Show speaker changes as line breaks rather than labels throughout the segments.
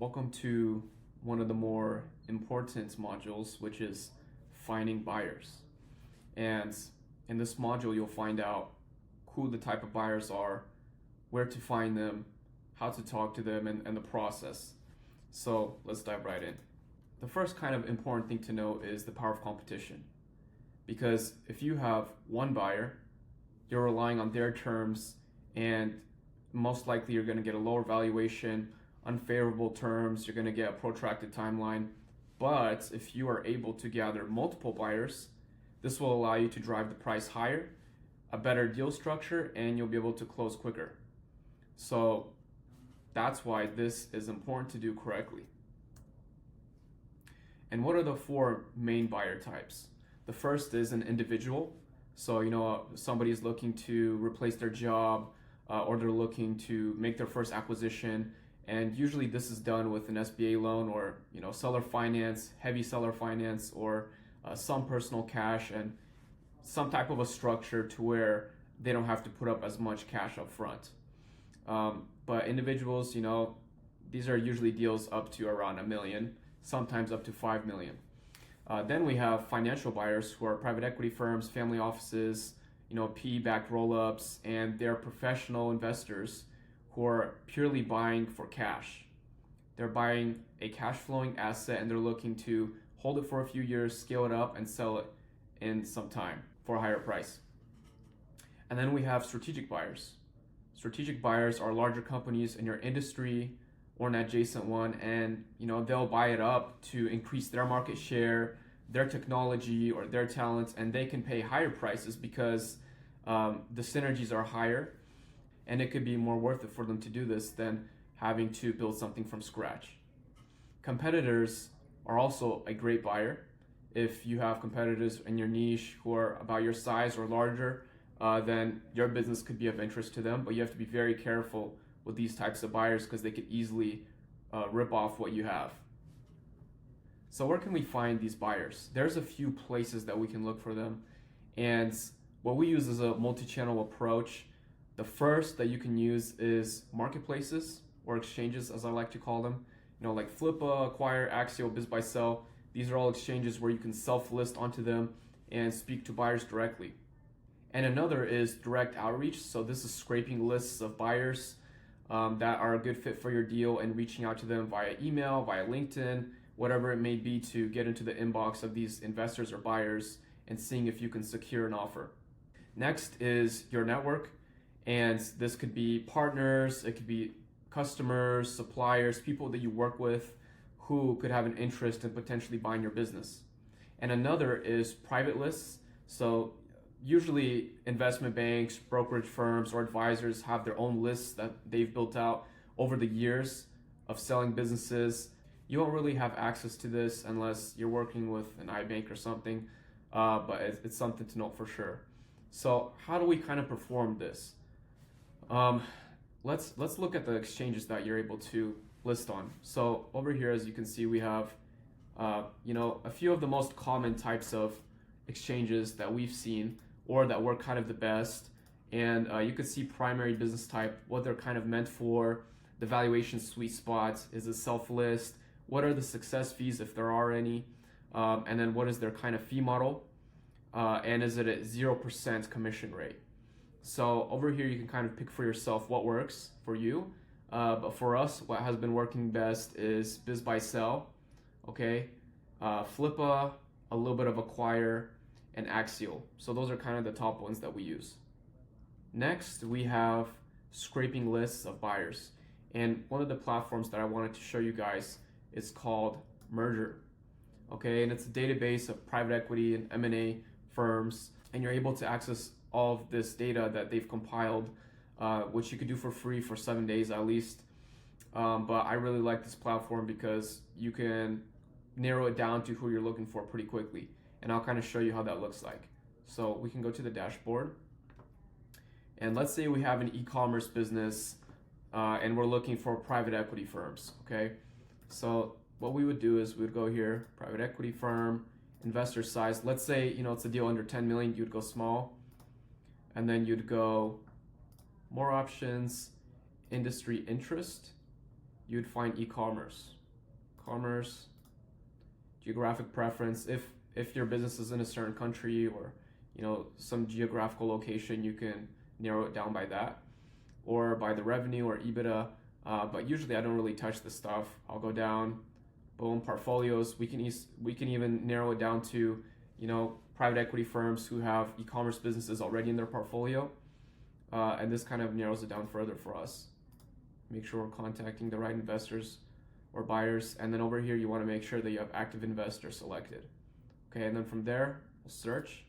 Welcome to one of the more important modules, which is finding buyers. And in this module, you'll find out who the type of buyers are, where to find them, how to talk to them, and the process. So let's dive right in. The first kind of important thing to know is the power of competition. Because if you have one buyer, you're relying on their terms, and most likely you're going to get a lower valuation, unfavorable terms, you're going to get a protracted timeline. But if you are able to gather multiple buyers, this will allow you to drive the price higher, a better deal structure, and you'll be able to close quicker. So that's why this is important to do correctly. And what are the four main buyer types? The first is an individual. So, somebody's looking to replace their job, or they're looking to make their first acquisition. And usually this is done with an SBA loan or, seller finance, heavy seller finance, or some personal cash and some type of a structure to where they don't have to put up as much cash up front. But individuals, these are usually deals up to around $1 million, sometimes up to $5 million. Then we have financial buyers who are private equity firms, family offices, PE-backed roll-ups, and they're professional investors who are purely buying for cash. They're buying a cash flowing asset and they're looking to hold it for a few years, scale it up, and sell it in some time for a higher price. And then we have strategic buyers. Strategic buyers are larger companies in your industry or an adjacent one, and they'll buy it up to increase their market share, their technology, or their talents, and they can pay higher prices because the synergies are higher. And it could be more worth it for them to do this than having to build something from scratch. Competitors are also a great buyer. If you have competitors in your niche who are about your size or larger, then your business could be of interest to them. But you have to be very careful with these types of buyers because they could easily rip off what you have. So where can we find these buyers? There's a few places that we can look for them. And what we use is a multi-channel approach. The first that you can use is marketplaces or exchanges, as I like to call them. Like Flippa, Acquire, Axial, BizBuySell. These are all exchanges where you can self-list onto them and speak to buyers directly. And another is direct outreach. So this is scraping lists of buyers that are a good fit for your deal and reaching out to them via email, via LinkedIn, whatever it may be, to get into the inbox of these investors or buyers and seeing if you can secure an offer. Next is your network. And this could be partners, it could be customers, suppliers, people that you work with who could have an interest in potentially buying your business. And another is private lists. So usually investment banks, brokerage firms, or advisors have their own lists that they've built out over the years of selling businesses. You won't really have access to this unless you're working with an iBank or something, but it's something to note for sure. So how do we kind of perform this? Let's look at the exchanges that you're able to list on. So over here, as you can see, we have a few of the most common types of exchanges that we've seen or that work kind of the best. And you can see primary business type, what they're kind of meant for, the valuation sweet spot, is it self-list, what are the success fees if there are any, and then what is their kind of fee model, and is it a 0% commission rate. So over here, you can kind of pick for yourself what works for you. But for us, what has been working best is BizBuySell, okay, Flippa, a little bit of Acquire, and Axial. So those are kind of the top ones that we use. Next, we have scraping lists of buyers. And one of the platforms that I wanted to show you guys is called Merger, okay? And it's a database of private equity and M&A firms, and you're able to access all of this data that they've compiled, which you could do for free for 7 days at least. But I really like this platform because you can narrow it down to who you're looking for pretty quickly. And I'll kind of show you how that looks like. So we can go to the dashboard. And let's say we have an e-commerce business and we're looking for private equity firms, okay? So what we would do is we would go here, private equity firm, investor size. Let's say, it's a deal under 10 million, you'd go small. And then you'd go more options, industry interest. you'd find e-commerce, commerce, geographic preference. If your business is in a certain country or some geographical location, you can narrow it down by that, or by the revenue or EBITDA. But usually I don't really touch this stuff. I'll go down, boom, portfolios. We can even narrow it down to private equity firms who have e-commerce businesses already in their portfolio, and this kind of narrows it down further for us. Make sure we're contacting the right investors or buyers, and then over here you want to make sure that you have active investors selected. Okay, and then from there we'll search,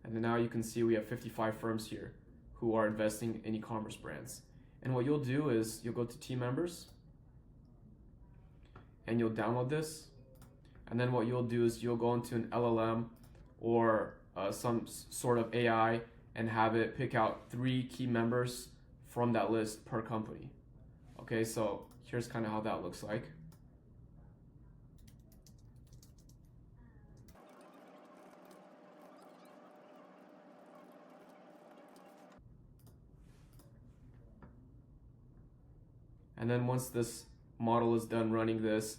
and then now you can see we have 55 firms here who are investing in e-commerce brands. And what you'll do is you'll go to team members and you'll download this, and then what you'll do is you'll go into an LLM or some sort of AI and have it pick out 3 key members from that list per company. Okay, so here's kind of how that looks like. And then once this model is done running this,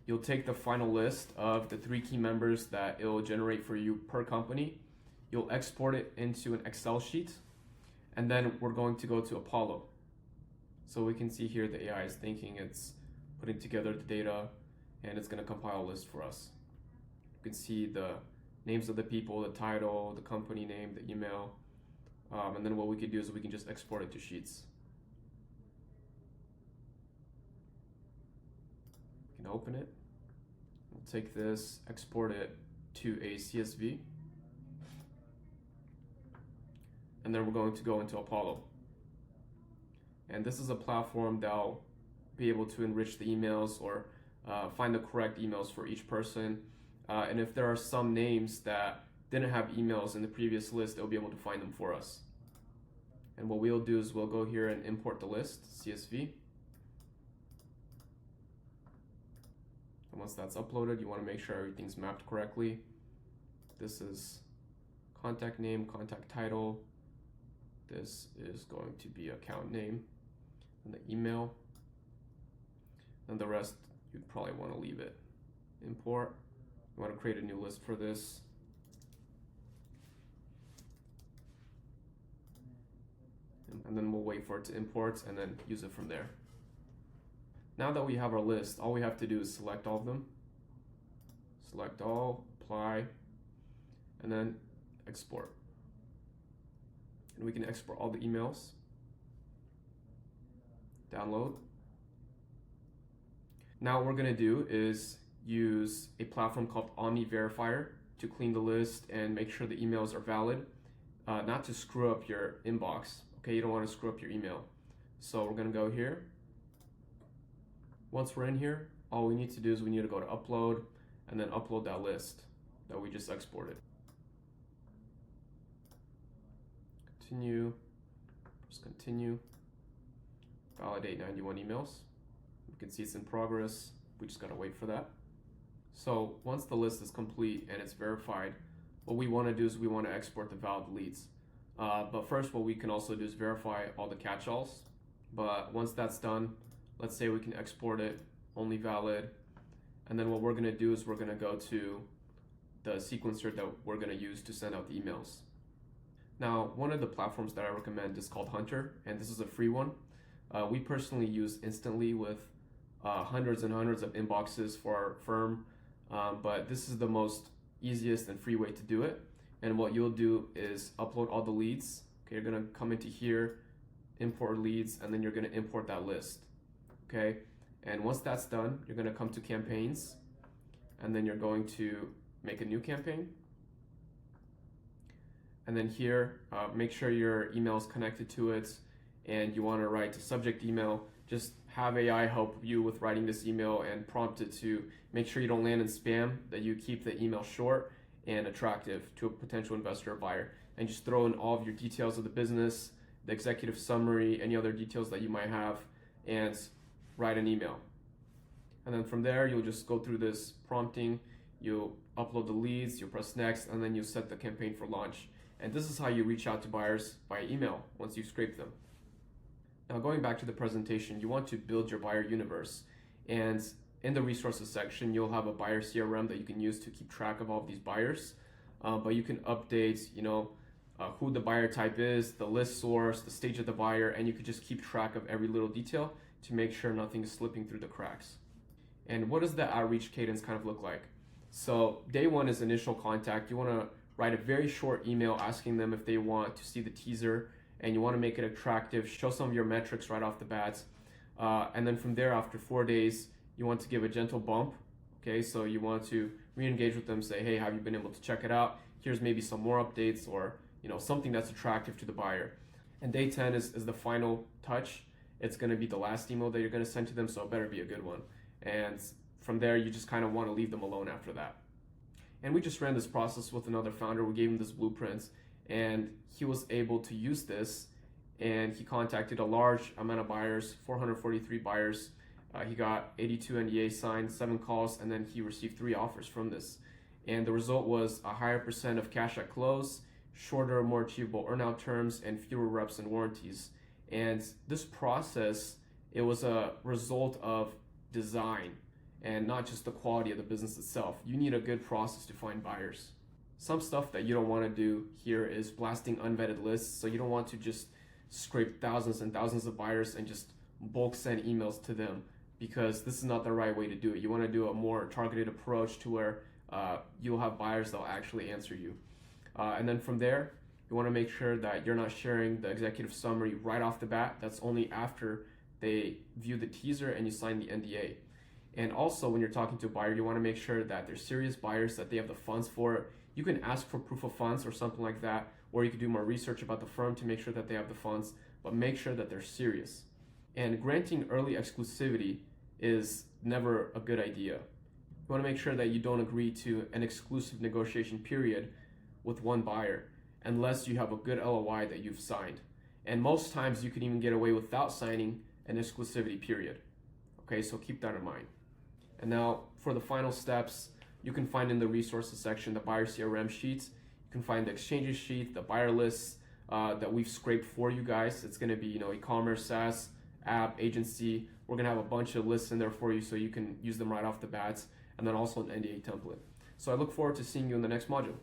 you'll take the final list of the 3 key members that it will generate for you per company. You'll export it into an Excel sheet, and then we're going to go to Apollo. So we can see here the AI is thinking, it's putting together the data, and it's going to compile a list for us. You can see the names of the people, the title, the company name, the email, and then what we could do is we can just export it to sheets. We can open it. We'll take this, export it to a CSV, and then we're going to go into Apollo. And this is a platform that'll be able to enrich the emails or find the correct emails for each person. And if there are some names that didn't have emails in the previous list, it'll be able to find them for us. And what we'll do is we'll go here and import the list, CSV. And once that's uploaded, you want to make sure everything's mapped correctly. This is contact name, contact title. This is going to be account name and the email. And the rest, you'd probably want to leave it. Import. You want to create a new list for this. And then we'll wait for it to import and then use it from there. Now that we have our list, all we have to do is select all of them. Select all, apply, and then export. And we can export all the emails. Download. Now what we're going to do is use a platform called Omni Verifier to clean the list and make sure the emails are valid, not to screw up your inbox. Okay, you don't want to screw up your email. So we're going to go here. Once we're in here, all we need to do is we need to go to upload and then upload that list that we just exported. Continue, press continue, validate 91 emails. You can see it's in progress. We just gotta wait for that. So once the list is complete and it's verified, what we wanna do is we wanna export the valid leads. But first, what we can also do is verify all the catch-alls. But once that's done, let's say we can export it, only valid. And then what we're gonna do is we're gonna go to the sequencer that we're gonna use to send out the emails. Now, one of the platforms that I recommend is called Hunter, and this is a free one. We personally use Instantly with hundreds and hundreds of inboxes for our firm, but this is the most easiest and free way to do it. And what you'll do is upload all the leads. Okay, you're gonna come into here, import leads, and then you're gonna import that list. Okay, and once that's done, you're gonna come to campaigns, and then you're going to make a new campaign. And then here, make sure your email is connected to it, and you want to write a subject email. Just have AI help you with writing this email and prompt it to make sure you don't land in spam, that you keep the email short and attractive to a potential investor or buyer. And just throw in all of your details of the business, the executive summary, any other details that you might have, and write an email. And then from there, you'll just go through this prompting, you'll upload the leads, you'll press next, and then you'll set the campaign for launch. And this is how you reach out to buyers by email once you've scraped them. Now going back to the presentation, you want to build your buyer universe. And in the resources section, you'll have a buyer CRM that you can use to keep track of all of these buyers. But you can update, who the buyer type is, the list source, the stage of the buyer, and you could just keep track of every little detail to make sure nothing is slipping through the cracks. And what does the outreach cadence kind of look like? So day one is initial contact. You want to write a very short email asking them if they want to see the teaser, and you want to make it attractive, show some of your metrics right off the bat. And then from there, after 4 days, you want to give a gentle bump. Okay, so you want to re-engage with them, say, hey, have you been able to check it out? Here's maybe some more updates, or something that's attractive to the buyer. And day 10 is the final touch. It's going to be the last email that you're going to send to them, so it better be a good one. And from there, you just kind of want to leave them alone after that. And we just ran this process with another founder. We gave him this blueprint, and he was able to use this, and he contacted a large amount of buyers, 443 buyers. He got 82 NDA signed, 7 calls, and then he received 3 offers from this. And the result was a higher % of cash at close, shorter, more achievable earnout terms, and fewer reps and warranties. And this process, it was a result of design and not just the quality of the business itself. You need a good process to find buyers. Some stuff that you don't want to do here is blasting unvetted lists. So you don't want to just scrape thousands and thousands of buyers and just bulk send emails to them, because this is not the right way to do it. You want to do a more targeted approach to where you'll have buyers that will actually answer you. And then from there, you want to make sure that you're not sharing the executive summary right off the bat. That's only after they view the teaser and you sign the NDA. And also, when you're talking to a buyer, you want to make sure that they're serious buyers, that they have the funds for it. You can ask for proof of funds or something like that, or you can do more research about the firm to make sure that they have the funds, but make sure that they're serious. And granting early exclusivity is never a good idea. You want to make sure that you don't agree to an exclusive negotiation period with one buyer unless you have a good LOI that you've signed. And most times you can even get away without signing an exclusivity period. Okay, so keep that in mind. And now for the final steps, you can find in the resources section the buyer CRM sheets. You can find the exchanges sheet, the buyer lists that we've scraped for you guys. It's going to be e-commerce, SaaS, app, agency. We're going to have a bunch of lists in there for you so you can use them right off the bat, and then also an NDA template. So I look forward to seeing you in the next module.